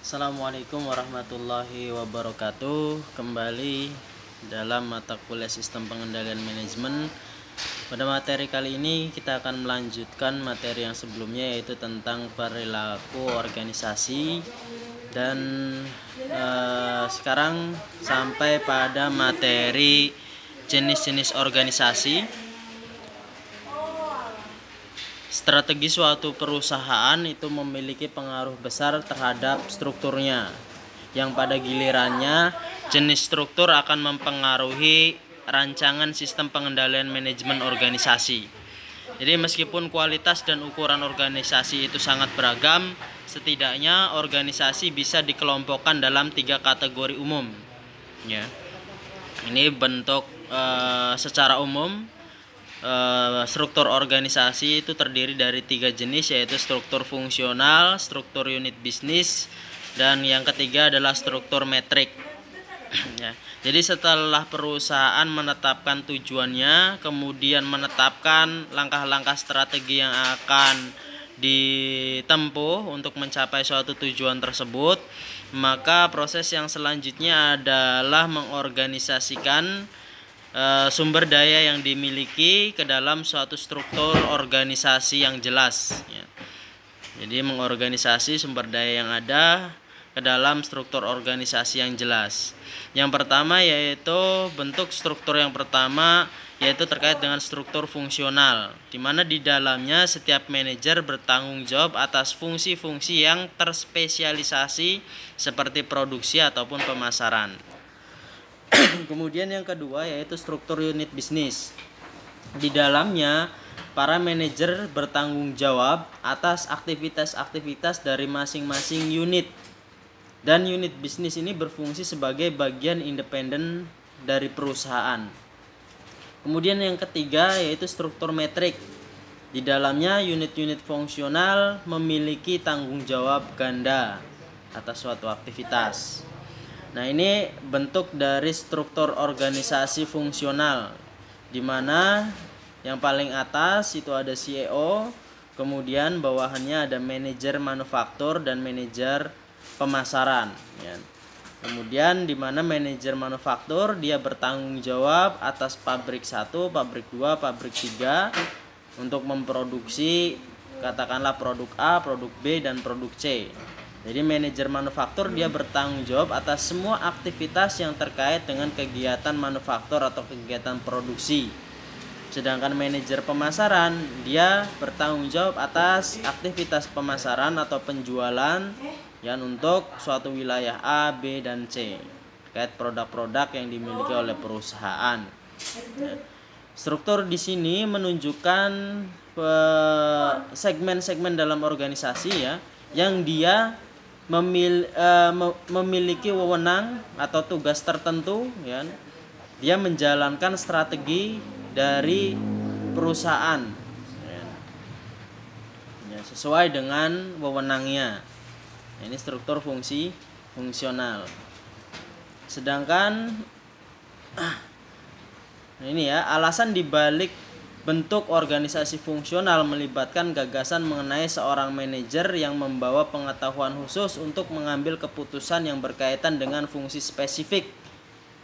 Assalamualaikum warahmatullahi wabarakatuh. Kembali dalam mata kuliah Sistem Pengendalian Manajemen. Pada materi kali ini kita akan melanjutkan materi yang sebelumnya, yaitu tentang perilaku organisasi. Dan sekarang sampai pada materi jenis-jenis organisasi. Strategi suatu perusahaan itu memiliki pengaruh besar terhadap strukturnya, yang pada gilirannya jenis struktur akan mempengaruhi rancangan sistem pengendalian manajemen organisasi. Jadi meskipun kualitas dan ukuran organisasi itu sangat beragam, setidaknya organisasi bisa dikelompokkan dalam 3 kategori umum. Ya, ini bentuk secara umum. Struktur organisasi itu terdiri dari 3 jenis, yaitu struktur fungsional, struktur unit bisnis, dan yang ketiga adalah struktur metrik. Ya, jadi setelah perusahaan menetapkan tujuannya, kemudian menetapkan langkah-langkah strategi yang akan ditempuh untuk mencapai suatu tujuan tersebut, maka proses yang selanjutnya adalah mengorganisasikan sumber daya yang dimiliki ke dalam suatu struktur organisasi yang jelas, ya. Jadi mengorganisasi sumber daya yang ada ke dalam struktur organisasi yang jelas. Yang pertama yaitu bentuk struktur yang pertama yaitu terkait dengan struktur fungsional, di mana di dalamnya setiap manajer bertanggung jawab atas fungsi-fungsi yang terspesialisasi seperti produksi ataupun pemasaran. Kemudian yang kedua yaitu struktur unit bisnis. Di dalamnya para manajer bertanggung jawab atas aktivitas-aktivitas dari masing-masing unit. Dan unit bisnis ini berfungsi sebagai bagian independen dari perusahaan. Kemudian yang ketiga yaitu struktur metrik. Di dalamnya unit-unit fungsional memiliki tanggung jawab ganda atas suatu aktivitas. Nah, ini bentuk dari struktur organisasi fungsional, di mana yang paling atas itu ada CEO, kemudian bawahannya ada manajer manufaktur dan manajer pemasaran, ya. Kemudian di mana manajer manufaktur dia bertanggung jawab atas pabrik 1, pabrik 2, pabrik 3 untuk memproduksi katakanlah produk A, produk B, dan produk C. Jadi manajer manufaktur dia bertanggung jawab atas semua aktivitas yang terkait dengan kegiatan manufaktur atau kegiatan produksi. Sedangkan manajer pemasaran dia bertanggung jawab atas aktivitas pemasaran atau penjualan yang untuk suatu wilayah A, B, dan C terkait produk-produk yang dimiliki oleh perusahaan. Struktur di sini menunjukkan segmen-segmen dalam organisasi, ya, yang dia memiliki wewenang atau tugas tertentu, ya. Dia menjalankan strategi dari perusahaan, ya, sesuai dengan wewenangnya. Ini struktur fungsional. Sedangkan ini, ya, alasan dibalik bentuk organisasi fungsional melibatkan gagasan mengenai seorang manajer yang membawa pengetahuan khusus untuk mengambil keputusan yang berkaitan dengan fungsi spesifik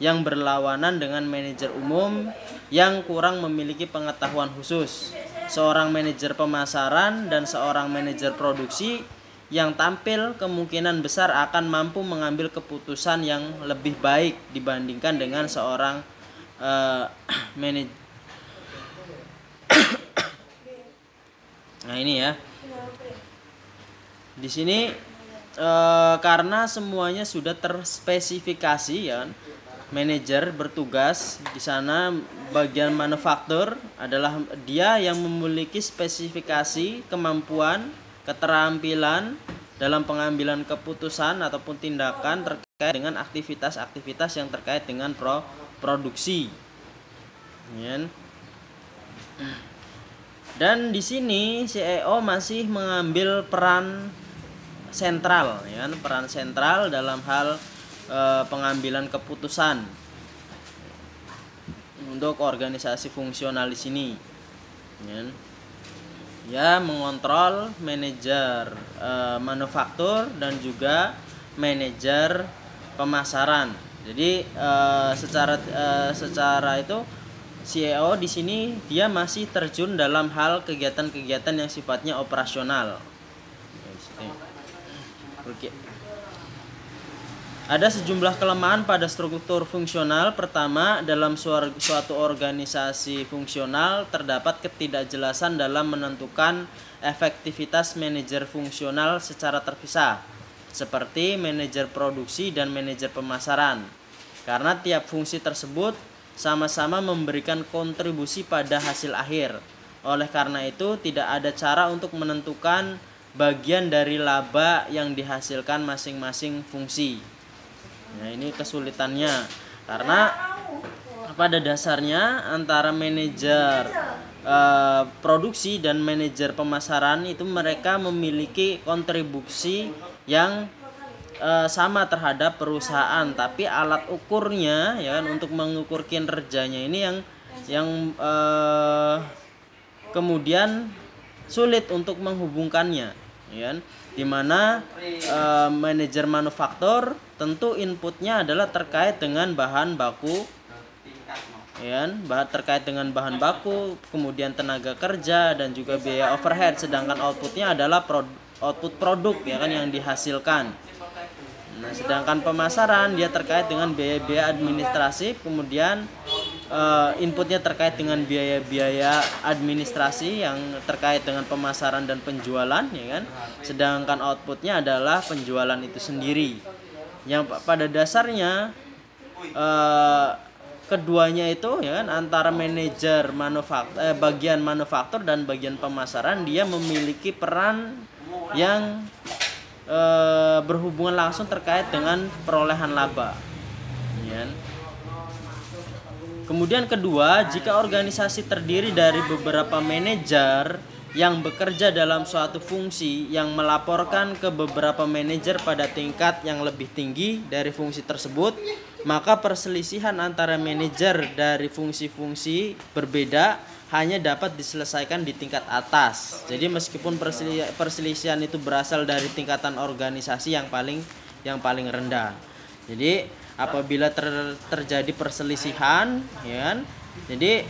yang berlawanan dengan manajer umum yang kurang memiliki pengetahuan khusus. Seorang manajer pemasaran dan seorang manajer produksi yang tampil kemungkinan besar akan mampu mengambil keputusan yang lebih baik dibandingkan dengan seorang manajer. Nah, ini, ya. Di sini karena semuanya sudah terspesifikasi, ya. Manajer bertugas di sana bagian manufaktur adalah dia yang memiliki spesifikasi, kemampuan, keterampilan dalam pengambilan keputusan ataupun tindakan terkait dengan aktivitas-aktivitas yang terkait dengan produksi. Ya. Dan di sini CEO masih mengambil peran sentral, ya, peran sentral dalam hal pengambilan keputusan untuk organisasi fungsional di sini, ya. Ya, mengontrol manajer manufaktur dan juga manajer pemasaran. Jadi secara itu CEO di sini dia masih terjun dalam hal kegiatan-kegiatan yang sifatnya operasional. Oke. Ada sejumlah kelemahan pada struktur fungsional. Pertama, dalam suatu organisasi fungsional terdapat ketidakjelasan dalam menentukan efektivitas manajer fungsional secara terpisah, seperti manajer produksi dan manajer pemasaran. Karena tiap fungsi tersebut sama-sama memberikan kontribusi pada hasil akhir. Oleh karena itu, tidak ada cara untuk menentukan bagian dari laba yang dihasilkan masing-masing fungsi. Nah, ini kesulitannya karena pada dasarnya antara manajer produksi dan manajer pemasaran itu mereka memiliki kontribusi yang sama terhadap perusahaan, tapi alat ukurnya ya kan, untuk mengukur kinerjanya ini yang kemudian sulit untuk menghubungkannya, ya kan? Dimana manajer manufaktur tentu inputnya adalah terkait dengan bahan baku, ya kan? Terkait dengan bahan baku, kemudian tenaga kerja dan juga biaya overhead, sedangkan outputnya adalah output produk, ya kan, yang dihasilkan. Nah, sedangkan pemasaran dia terkait dengan biaya-biaya administrasi, kemudian inputnya terkait dengan biaya-biaya administrasi yang terkait dengan pemasaran dan penjualan, ya kan. Sedangkan outputnya adalah penjualan itu sendiri. Yang pada dasarnya keduanya itu, ya kan, antara manajer bagian manufaktur dan bagian pemasaran dia memiliki peran yang berhubungan langsung terkait dengan perolehan laba, ya. Kemudian kedua, jika organisasi terdiri dari beberapa manajer yang bekerja dalam suatu fungsi yang melaporkan ke beberapa manajer pada tingkat yang lebih tinggi dari fungsi tersebut, maka perselisihan antara manajer dari fungsi-fungsi berbeda hanya dapat diselesaikan di tingkat atas. Jadi meskipun perselisihan itu berasal dari tingkatan organisasi yang paling rendah. Jadi apabila terjadi perselisihan, ya kan? Jadi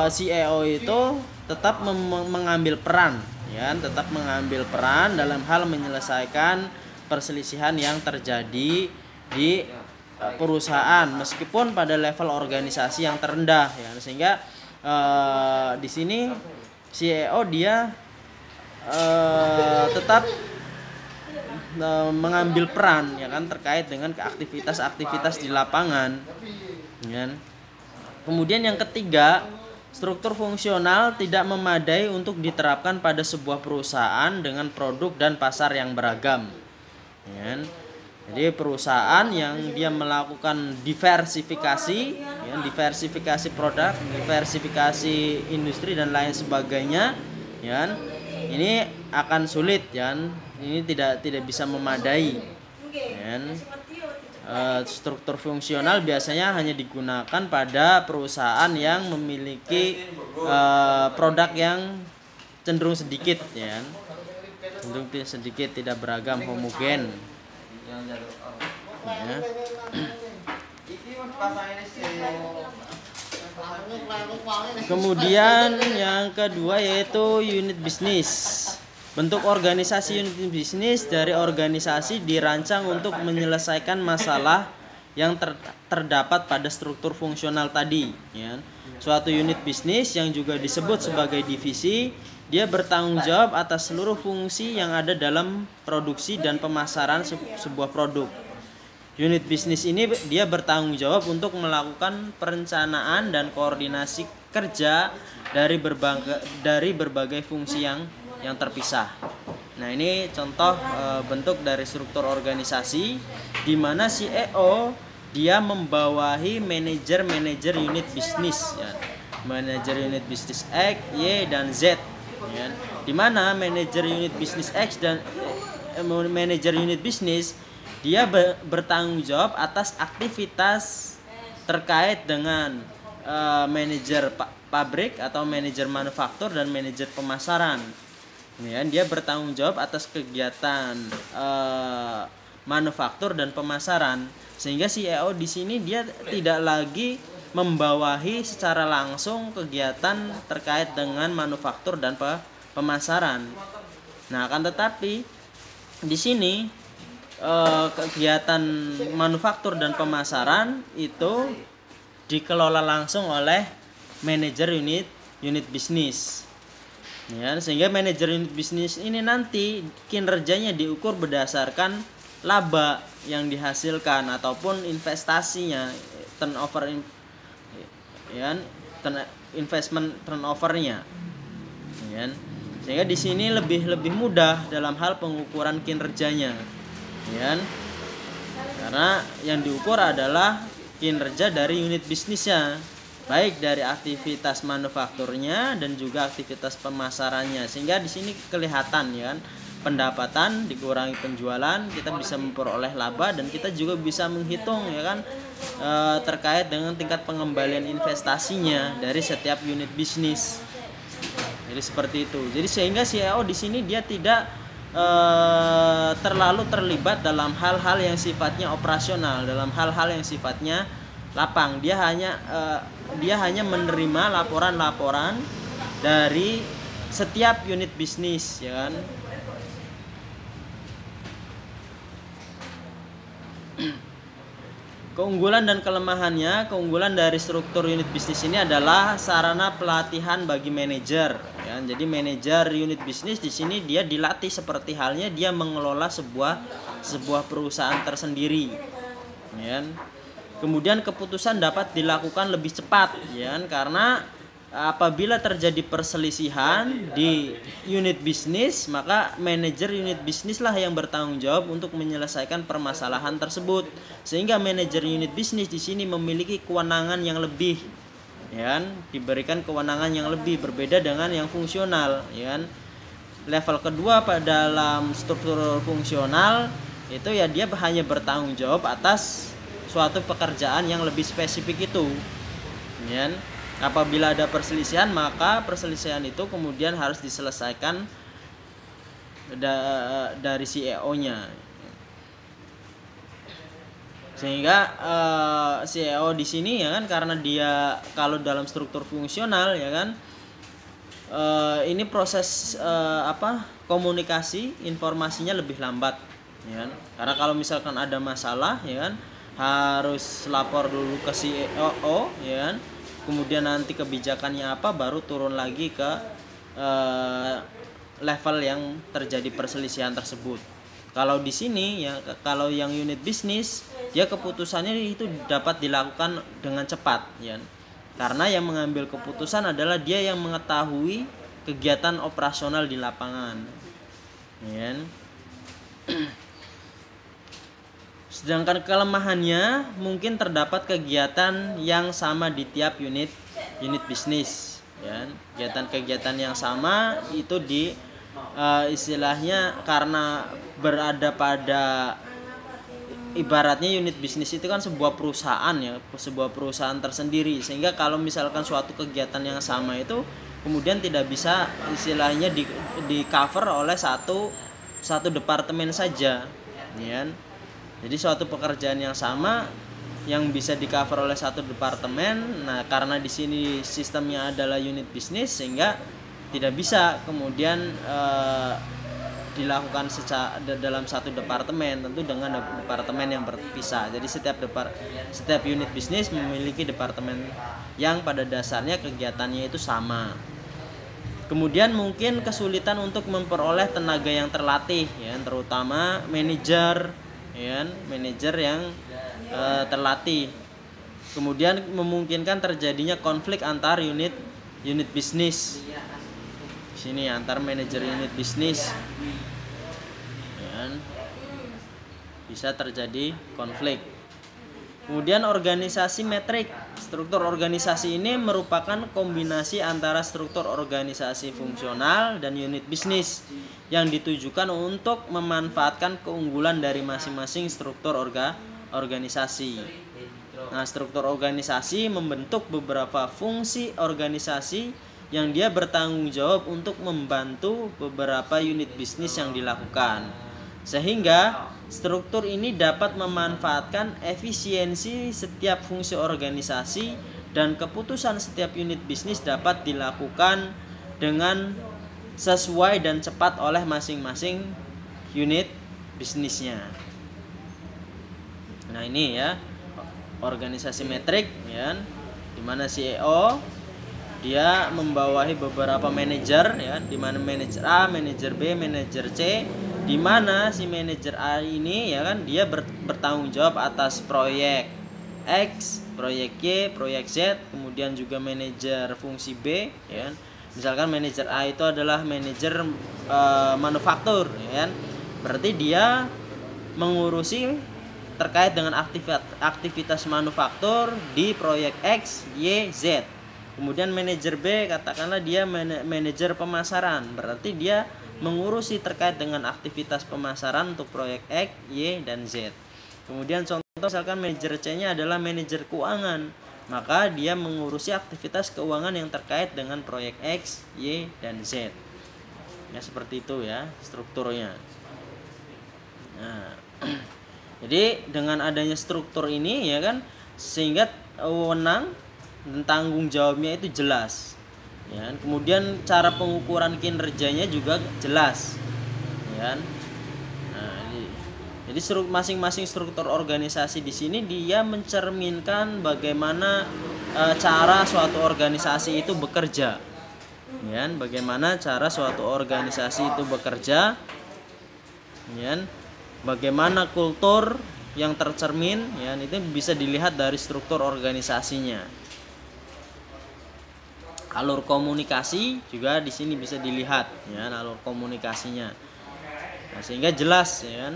CEO itu tetap mengambil peran, ya, tetap mengambil peran dalam hal menyelesaikan perselisihan yang terjadi di perusahaan meskipun pada level organisasi yang terendah, ya, sehingga di sini CEO dia tetap mengambil peran, ya kan, terkait dengan aktivitas-aktivitas di lapangan, ya. Kemudian yang ketiga, struktur fungsional tidak memadai untuk diterapkan pada sebuah perusahaan dengan produk dan pasar yang beragam, ya. Jadi perusahaan yang dia melakukan diversifikasi, ya, diversifikasi produk, diversifikasi industri dan lain sebagainya, ya, ini akan sulit, ya. Ini tidak bisa memadai, ya. Struktur fungsional biasanya hanya digunakan pada perusahaan yang memiliki produk yang cenderung sedikit, ya, cenderung sedikit, tidak beragam, homogen. Ya. Kemudian yang kedua yaitu unit bisnis. Bentuk organisasi unit bisnis dari organisasi dirancang untuk menyelesaikan masalah yang terdapat pada struktur fungsional tadi, ya. Suatu unit bisnis yang juga disebut sebagai divisi, dia bertanggung jawab atas seluruh fungsi yang ada dalam produksi dan pemasaran sebuah produk. Unit bisnis ini dia bertanggung jawab untuk melakukan perencanaan dan koordinasi kerja dari berbagai fungsi yang terpisah. Nah, ini contoh bentuk dari struktur organisasi di mana CEO dia membawahi manajer unit bisnis, ya. Manajer unit bisnis X, Y, dan Z, ya. Di mana manajer unit bisnis X dan manajer unit bisnis dia bertanggung jawab atas aktivitas terkait dengan manajer pabrik atau manajer manufaktur dan manajer pemasaran. Ya, dia bertanggung jawab atas kegiatan manufaktur dan pemasaran. Sehingga CEO di sini dia tidak lagi membawahi secara langsung kegiatan terkait dengan manufaktur dan pemasaran. Nah, akan tetapi di sini kegiatan manufaktur dan pemasaran itu dikelola langsung oleh manajer unit bisnis. Ya, sehingga manajer unit bisnis ini nanti kinerjanya diukur berdasarkan laba yang dihasilkan ataupun investasinya, investment turnovernya. Ya. Sehingga di sini lebih mudah dalam hal pengukuran kinerjanya. Ya. Karena yang diukur adalah kinerja dari unit bisnisnya, baik dari aktivitas manufakturnya dan juga aktivitas pemasarannya. Sehingga di sini kelihatan ya, pendapatan dikurangi penjualan, kita bisa memperoleh laba dan kita juga bisa menghitung ya kan terkait dengan tingkat pengembalian investasinya dari setiap unit bisnis. Jadi seperti itu. Jadi sehingga CEO di sini dia tidak terlalu terlibat dalam hal-hal yang sifatnya operasional, dalam hal-hal yang sifatnya lapang. Dia hanya menerima laporan-laporan dari setiap unit bisnis, ya kan? Keunggulan dan kelemahannya, keunggulan dari struktur unit bisnis ini adalah sarana pelatihan bagi manajer. Ya, jadi manajer unit bisnis di sini dia dilatih seperti halnya dia mengelola sebuah perusahaan tersendiri. Ya. Kemudian keputusan dapat dilakukan lebih cepat, ya, karena apabila terjadi perselisihan di unit bisnis, maka manajer unit bisnis lah yang bertanggung jawab untuk menyelesaikan permasalahan tersebut. Sehingga manajer unit bisnis di sini memiliki kewenangan yang lebih, ya, diberikan kewenangan yang lebih berbeda dengan yang fungsional, ya. Level kedua pada dalam struktur fungsional itu ya dia hanya bertanggung jawab atas suatu pekerjaan yang lebih spesifik itu, ya. Apabila ada perselisihan, maka perselisihan itu kemudian harus diselesaikan dari CEO-nya. Sehingga CEO di sini ya kan, karena dia kalau dalam struktur fungsional ya kan, ini proses komunikasi informasinya lebih lambat, ya kan? Karena kalau misalkan ada masalah ya kan, harus lapor dulu ke CEO, ya kan? Kemudian nanti kebijakannya apa baru turun lagi ke level yang terjadi perselisihan tersebut. Kalau di sini ya, kalau yang unit bisnis dia keputusannya itu dapat dilakukan dengan cepat, ya. Karena yang mengambil keputusan adalah dia yang mengetahui kegiatan operasional di lapangan, ya. Sedangkan kelemahannya mungkin terdapat kegiatan yang sama di tiap unit bisnis, ya. Kegiatan yang sama itu istilahnya karena berada pada ibaratnya unit bisnis itu kan sebuah perusahaan, ya, sebuah perusahaan tersendiri. Sehingga kalau misalkan suatu kegiatan yang sama itu kemudian tidak bisa istilahnya di cover oleh satu departemen saja, ya. Jadi suatu pekerjaan yang sama yang bisa di cover oleh satu departemen. Nah, karena di sini sistemnya adalah unit bisnis sehingga tidak bisa kemudian dilakukan dalam satu departemen, tentu dengan departemen yang berpisah. Jadi setiap unit bisnis memiliki departemen yang pada dasarnya kegiatannya itu sama. Kemudian mungkin kesulitan untuk memperoleh tenaga yang terlatih, ya, terutama manajer, ya, manajer yang terlatih. Kemudian memungkinkan terjadinya konflik antar unit bisnis. Sini antar manajer unit bisnis, ya, bisa terjadi konflik. Kemudian organisasi metrik. Struktur organisasi ini merupakan kombinasi antara struktur organisasi fungsional dan unit bisnis yang ditujukan untuk memanfaatkan keunggulan dari masing-masing struktur organisasi. Nah, struktur organisasi membentuk beberapa fungsi organisasi yang dia bertanggung jawab untuk membantu beberapa unit bisnis yang dilakukan. Sehingga struktur ini dapat memanfaatkan efisiensi setiap fungsi organisasi dan keputusan setiap unit bisnis dapat dilakukan dengan sesuai dan cepat oleh masing-masing unit bisnisnya. Nah, ini ya organisasi metrik ya, di mana CEO dia membawahi beberapa manajer ya, di mana manajer A, manajer B, manajer C, di mana si manajer A ini ya kan dia bertanggung jawab atas proyek X, proyek Y, proyek Z, kemudian juga manajer fungsi B ya. Misalkan manajer A itu adalah manajer manufaktur ya kan. Berarti dia mengurusi terkait dengan aktivitas manufaktur di proyek X, Y, Z. Kemudian manajer B katakanlah dia manajer pemasaran, berarti dia mengurusi terkait dengan aktivitas pemasaran untuk proyek X, Y, dan Z. Kemudian contoh misalkan manajer C-nya adalah manajer keuangan, maka dia mengurusi aktivitas keuangan yang terkait dengan proyek X, Y, dan Z. Ya seperti itu ya strukturnya. Nah, jadi dengan adanya struktur ini ya kan, sehingga wewenang dan tanggung jawabnya itu jelas ya. Kemudian cara pengukuran kinerjanya juga jelas ya. Nah, jadi masing-masing struktur organisasi di sini dia mencerminkan bagaimana cara suatu organisasi itu bekerja ya, bagaimana cara suatu organisasi itu bekerja ya, bagaimana kultur yang tercermin ya, itu bisa dilihat dari struktur organisasinya. Alur komunikasi juga di sini bisa dilihat ya, alur komunikasinya. Nah, sehingga jelas ya kan.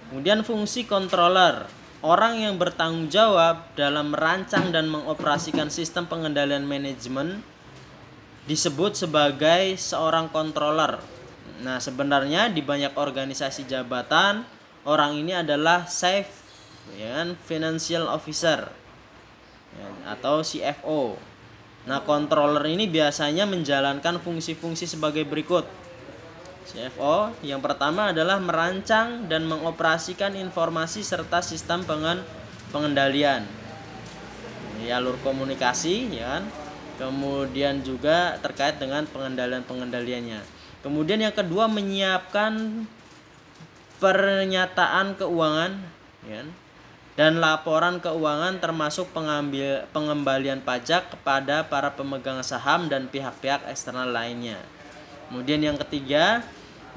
Kemudian fungsi controller, orang yang bertanggung jawab dalam merancang dan mengoperasikan sistem pengendalian manajemen disebut sebagai seorang controller. Nah, sebenarnya di banyak organisasi jabatan, orang ini adalah chief ya, financial officer ya, atau CFO. Nah, controller ini biasanya menjalankan fungsi-fungsi sebagai berikut. CFO yang pertama adalah merancang dan mengoperasikan informasi serta sistem pengendalian. Ini alur komunikasi ya kan. Kemudian juga terkait dengan pengendaliannya. Kemudian yang kedua menyiapkan pernyataan keuangan ya, dan laporan keuangan termasuk pengembalian pajak kepada para pemegang saham dan pihak-pihak eksternal lainnya. Kemudian yang ketiga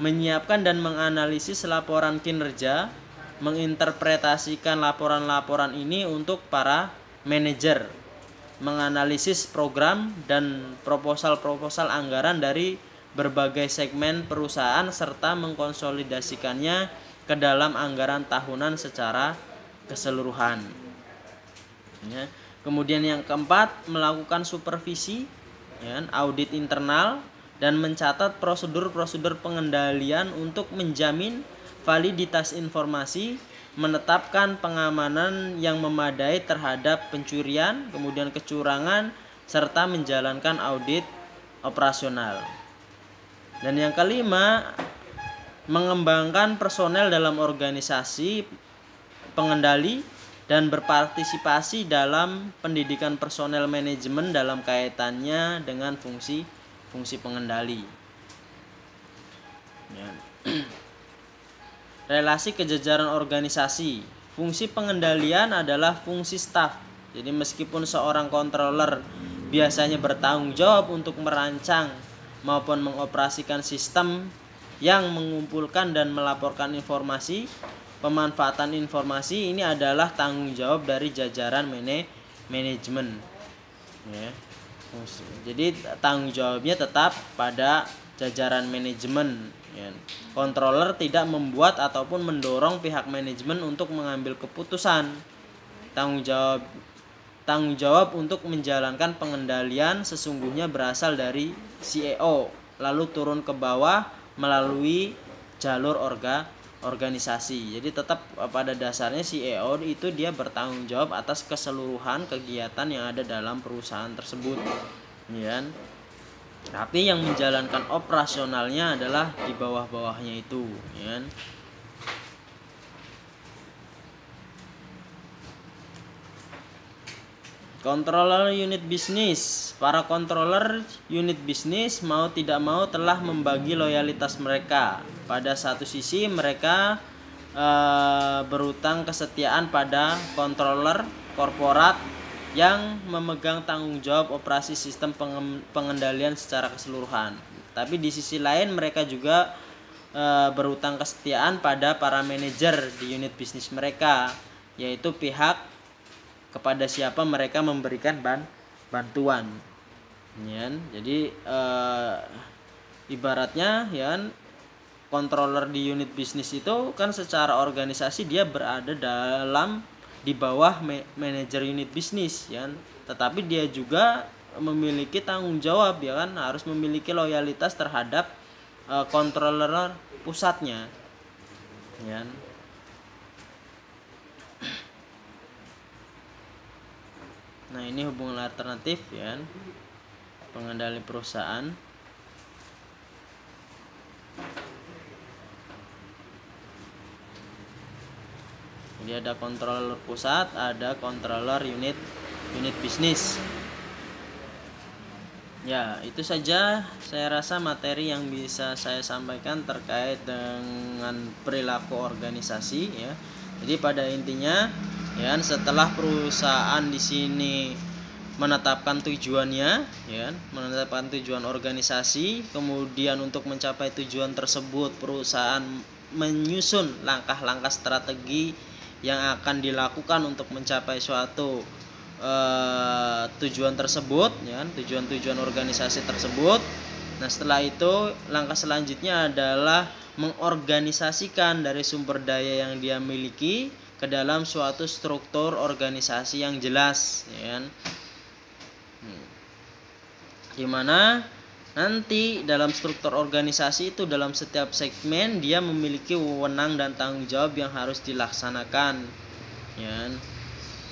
menyiapkan dan menganalisis laporan kinerja, menginterpretasikan laporan-laporan ini untuk para manajer, menganalisis program dan proposal-proposal anggaran dari berbagai segmen perusahaan serta mengkonsolidasikannya ke dalam anggaran tahunan secara keseluruhan. Ya. Kemudian yang keempat melakukan supervisi, ya, audit internal dan mencatat prosedur-prosedur pengendalian untuk menjamin validitas informasi, menetapkan pengamanan yang memadai terhadap pencurian, kemudian kecurangan, serta menjalankan audit operasional. Dan yang kelima, mengembangkan personel dalam organisasi pengendali dan berpartisipasi dalam pendidikan personel manajemen dalam kaitannya dengan fungsi pengendali. Ya. Relasi kejajaran organisasi. Fungsi pengendalian adalah fungsi staf. Jadi meskipun seorang controller biasanya bertanggung jawab untuk merancang maupun mengoperasikan sistem yang mengumpulkan dan melaporkan informasi, pemanfaatan informasi ini adalah tanggung jawab dari jajaran manajemen. Ya. Jadi tanggung jawabnya tetap pada jajaran manajemen. Ya. Controller tidak membuat ataupun mendorong pihak manajemen untuk mengambil keputusan. Tanggung jawab untuk menjalankan pengendalian sesungguhnya berasal dari CEO, lalu turun ke bawah melalui jalur organisasi. Jadi tetap pada dasarnya CEO itu dia bertanggung jawab atas keseluruhan kegiatan yang ada dalam perusahaan tersebut. Ya. Tapi yang menjalankan operasionalnya adalah di bawah-bawahnya itu, ya kan? Controller unit bisnis. Para controller unit bisnis mau tidak mau telah membagi loyalitas mereka. Pada satu sisi mereka berutang kesetiaan pada controller korporat yang memegang tanggung jawab operasi sistem pengendalian secara keseluruhan. Tapi di sisi lain mereka juga berutang kesetiaan pada para manajer di unit bisnis mereka, yaitu pihak kepada siapa mereka memberikan bantuan, ya. Jadi ibaratnya, ya, controller di unit bisnis itu kan secara organisasi dia berada di bawah manajer unit bisnis, ya. Tetapi dia juga memiliki tanggung jawab, ya kan, harus memiliki loyalitas terhadap controller pusatnya, ya. Nah, ini hubungan alternatif, ya, pengendali perusahaan. Jadi ada controller pusat, ada controller unit bisnis. Ya, itu saja saya rasa materi yang bisa saya sampaikan terkait dengan perilaku organisasi, ya. Jadi pada intinya, ya, setelah perusahaan di sini menetapkan tujuannya, ya, menetapkan tujuan organisasi, kemudian untuk mencapai tujuan tersebut perusahaan menyusun langkah-langkah strategi yang akan dilakukan untuk mencapai suatu tujuan tersebut, ya, tujuan-tujuan organisasi tersebut. Nah, setelah itu langkah selanjutnya adalah mengorganisasikan dari sumber daya yang dia miliki ke dalam suatu struktur organisasi yang jelas, ya kan? Dimana nanti dalam struktur organisasi itu dalam setiap segmen dia memiliki wewenang dan tanggung jawab yang harus dilaksanakan, ya.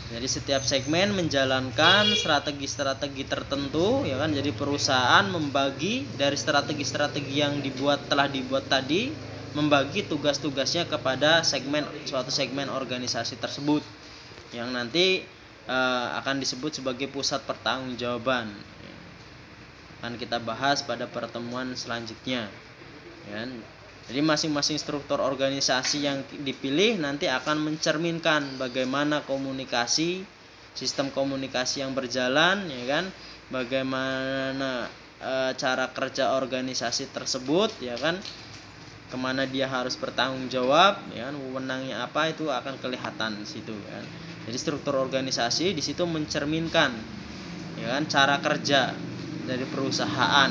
Jadi setiap segmen menjalankan strategi-strategi tertentu, ya kan. Jadi perusahaan membagi dari strategi-strategi yang telah dibuat tadi, membagi tugas-tugasnya kepada suatu segmen organisasi tersebut yang nanti akan disebut sebagai pusat pertanggungjawaban. Akan kita bahas pada pertemuan selanjutnya, ya. Jadi masing-masing struktur organisasi yang dipilih nanti akan mencerminkan bagaimana sistem komunikasi yang berjalan, ya kan, bagaimana cara kerja organisasi tersebut, ya kan, kemana dia harus bertanggung jawab, ya kan, wewenangnya apa, itu akan kelihatan di situ, kan. Jadi struktur organisasi di situ mencerminkan, ya kan, cara kerja dari perusahaan.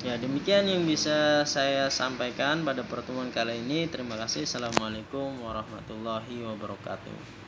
Ya, demikian yang bisa saya sampaikan pada pertemuan kali ini. Terima kasih. Assalamualaikum warahmatullahi wabarakatuh.